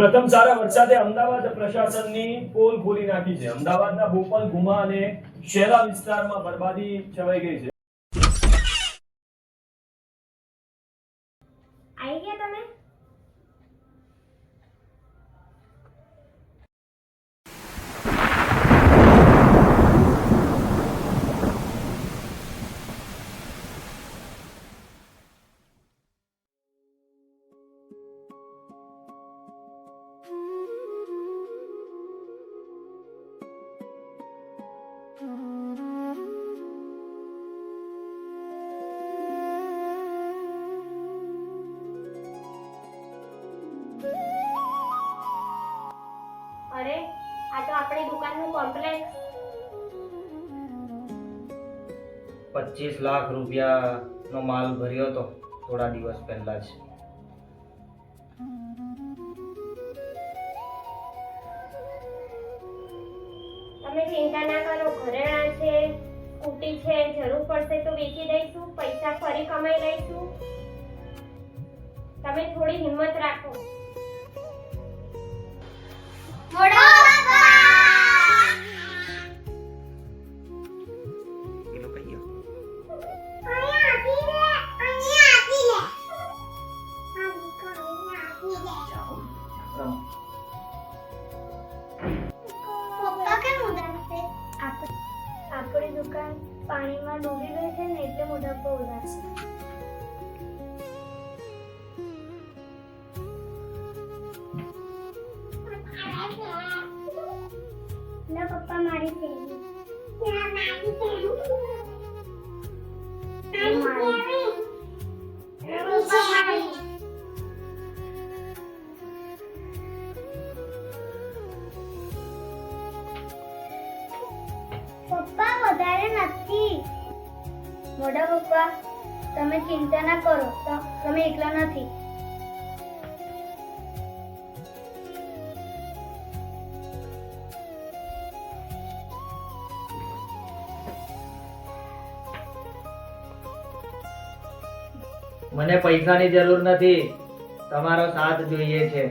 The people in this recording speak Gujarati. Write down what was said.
પ્રથમ સારા વરસાદે અમદાવાદ પ્રશાસનની પોલ ખોલી નાખી છે. અમદાવાદના બોપલ, ગુમા અને શેલા વિસ્તારમાં બરબાદી છવાઈ ગઈ છે. આવી ગયા તમે? અરે આ તો આપણી દુકાનનું કોમ્પ્લેક્સ. 25 લાખ રૂપિયાનો માલ ભર્યો હતો થોડા દિવસ પહેલા જ. તમે ચિંતા ના કરો, ઘરેણાં છે, સ્કૂટી છે, જરૂર પડશે તો વેચી દઈશું, પૈસા ફરી કમાઈ લઈશું. તમે થોડી હિંમત રાખો. આપણી દુકાન પાણીમાં ડૂબી ગઈ છે ને એટલે મોઢા પર ઉદાસ છે. ના પપ્પા મારી થેલી. પપ્પા વધારે નથી. મોટા પપ્પા તમે ચિંતા ના કરો, તમે એકલા નથી. મને પૈસાની જરૂર નથી, તમારો સાથ જોઈએ છે.